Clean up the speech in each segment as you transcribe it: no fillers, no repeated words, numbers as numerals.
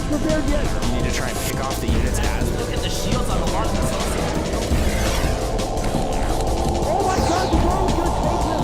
prepared yet. You need to try and pick off the units as. Look at the shields on the mark. Oh my god, the drone's gonna take this.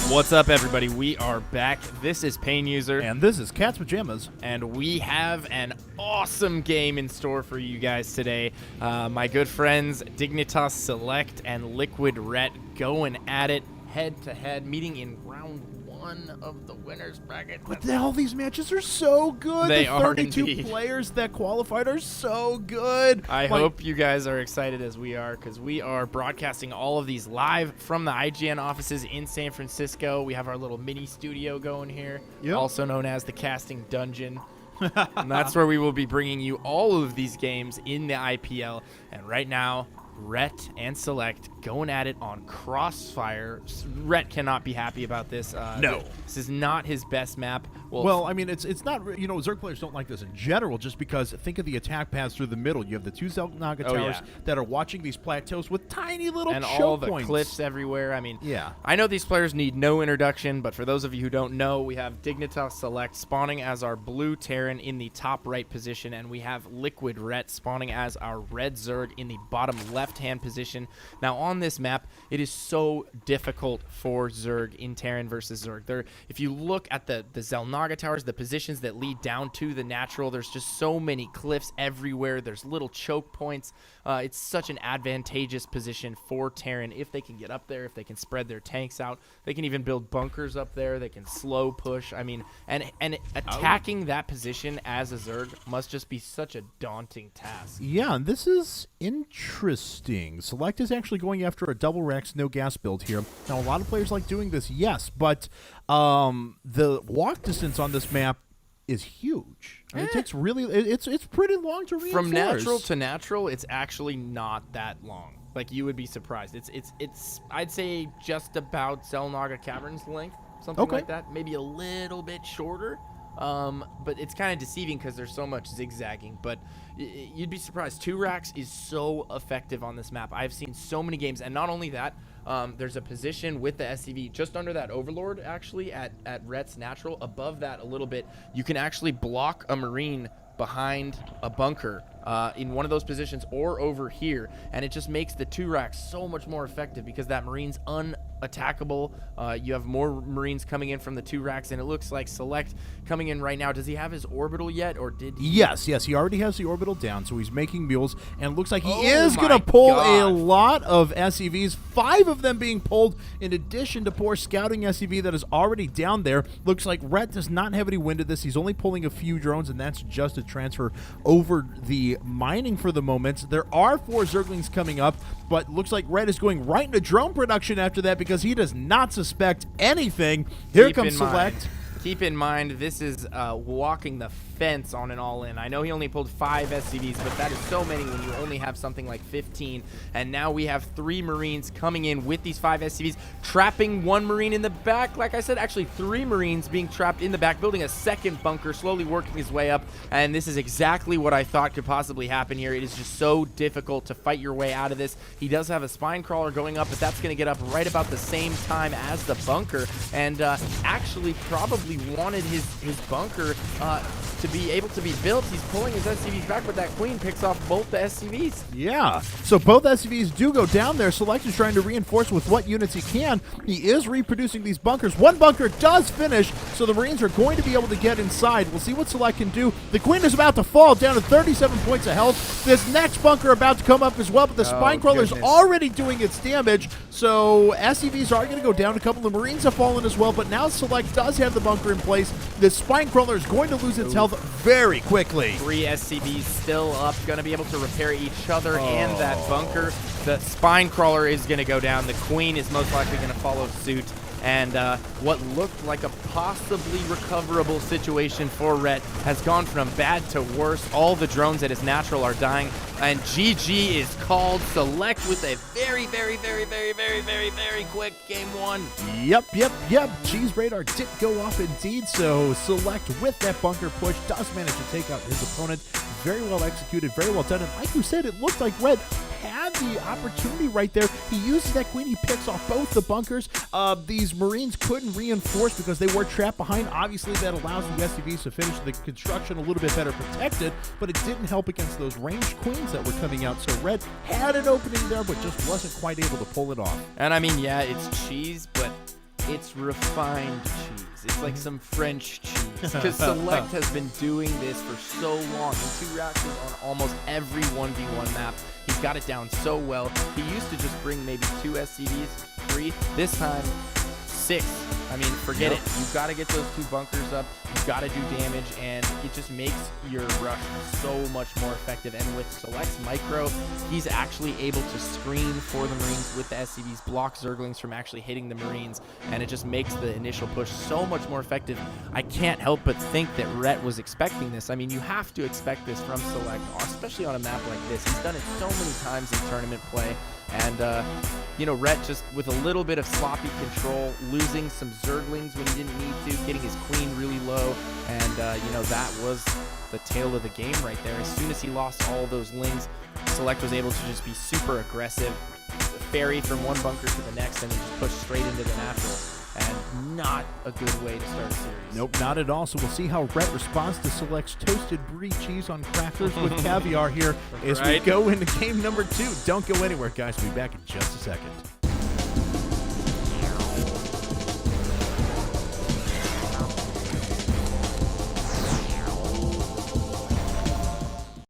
What's up, everybody? We are back. This is Pain User. And this is Cat's Pajamas. And we have an awesome game in store for you guys today. My good friends Dignitas seleCT and Liquid Ret going at it head-to-head, meeting in round 1 of the winner's bracket. But all these matches are so good. They the are 32 indeed. players that qualified are so good. I hope you guys are excited as we are, because we are broadcasting all of these live from the IGN offices in San Francisco. We have our little mini studio going here, also known as the Casting Dungeon. And that's where we will be bringing you all of these games in the IPL. And right now, Ret and seleCT going at it on Crossfire. Ret cannot be happy about this. No. This is not his best map. Well, I mean, it's not, you know, Zerg players don't like this in general, just because think of the attack paths through the middle. You have the 2 Zelnaga towers that are watching these plateaus with tiny little and choke all the points. cliffs everywhere. I mean, I know these players need no introduction, but for those of you who don't know, we have Dignitas seleCT spawning as our blue Terran in the top right position, and we have Liquid Ret spawning as our red Zerg in the bottom left-hand position. Now, on this map, it is so difficult for Zerg in Terran versus Zerg. If you look at the Zelnaga towers, the positions that lead down to the natural, there's just so many cliffs everywhere. There's little choke points. It's such an advantageous position for Terran if they can get up there, if they can spread their tanks out. They can even build bunkers up there. They can slow push. I mean, and attacking that position as a Zerg must just be such a daunting task. Yeah, and this is interesting. seleCT is actually going after a double Rex, no gas build here. Now, a lot of players like doing this, yes, but the walk distance on this map is huge. I mean, it takes it's pretty long to reinforce. From natural to natural, it's actually not that long. Like, you would be surprised. It's I'd say just about Zelnaga Caverns length, something like that. Maybe a little bit shorter. But it's kind of deceiving because there's so much zigzagging. But you'd be surprised. 2 racks is so effective on this map. I've seen so many games, and not only that, there's a position with the SCV just under that Overlord, actually, at Ret's natural. Above that a little bit, you can actually block a Marine behind a bunker in one of those positions or over here, and it just makes the 2 racks so much more effective because that Marine's unattackable. You have more Marines coming in from the 2 racks, and it looks like seleCT coming in right now. Does he have his orbital yet, or did he? Yes, he already has the orbital down, so he's making mules, and it looks like he is going to pull a lot of SCVs, 5 of them being pulled, in addition to poor scouting SCV that is already down there. Looks like Ret does not have any wind of this. He's only pulling a few drones, and that's just to transfer over the mining for the moment. There are 4 Zerglings coming up, but looks like Ret is going right into drone production after that because he does not suspect anything. Here comes seleCT. Keep in mind, this is walking the fence on an all-in. I know he only pulled 5 SCVs, but that is so many when you only have something like 15. And now we have 3 Marines coming in with these 5 SCVs, trapping 1 Marine in the back. Like I said, actually 3 Marines being trapped in the back, building a second bunker, slowly working his way up. And this is exactly what I thought could possibly happen here. It is just so difficult to fight your way out of this. He does have a spine crawler going up, but that's going to get up right about the same time as the bunker. And actually probably wanted his bunker to be able to be built. He's pulling his SCVs back, but that Queen picks off both the SCVs. Yeah, so both SCVs do go down there. seleCT is trying to reinforce with what units he can. He is reproducing these bunkers. 1 bunker does finish, so the Marines are going to be able to get inside. We'll see what seleCT can do. The Queen is about to fall down to 37 points of health. This next bunker about to come up as well, but the spine crawler is already doing its damage, so SCVs are going to go down. A couple of Marines have fallen as well, but now seleCT does have the bunker in place. The spine crawler is going to lose its health very quickly. 3 SCVs still up, going to be able to repair each other and that bunker. The spine crawler is going to go down. The Queen is most likely going to follow suit. And what looked like a possibly recoverable situation for Ret has gone from bad to worse. All the drones at his natural are dying. And GG is called. Select with a very, very, very, very, very, very, very quick game one. Yep. Cheese Radar did go off indeed, so Select with that bunker push does manage to take out his opponent. Very well executed, very well done. And like you said, it looked like Red had the opportunity right there. He uses that queen, he picks off both the bunkers. These Marines couldn't reinforce because they were trapped behind. Obviously, that allows the SCVs to finish the construction a little bit better protected, but it didn't help against those ranged queens that were coming out. So Red had an opening there, but just wasn't quite able to pull it off. And I mean, yeah, it's cheese, but it's refined cheese. It's like some French cheese, because Select has been doing this for so long. In 2 reactors on almost every 1v1 map. He's got it down so well. He used to just bring maybe 2 SCVs, 3. This time, 6. I mean, forget it. You've got to get those 2 bunkers up. You've got to do damage, and it just makes your rush so much more effective. And with Select's micro, he's actually able to screen for the Marines with the SCVs, block Zerglings from actually hitting the Marines, and it just makes the initial push so much more effective. I can't help but think that Rhett was expecting this. I mean, you have to expect this from Select, especially on a map like this. He's done it so many times in tournament play. And, you know, Rhett just with a little bit of sloppy control, losing some Zerglings when he didn't need to, getting his queen really low, and, you know, that was the tail of the game right there. As soon as he lost all those lings, Select was able to just be super aggressive, ferry from one bunker to the next, and then just push straight into the natural. And not a good way to start a series. Nope, not at all. So we'll see how Rhett responds to Select's toasted brie cheese on crackers with caviar here as we go into game number 2. Don't go anywhere, guys. We'll be back in just a second.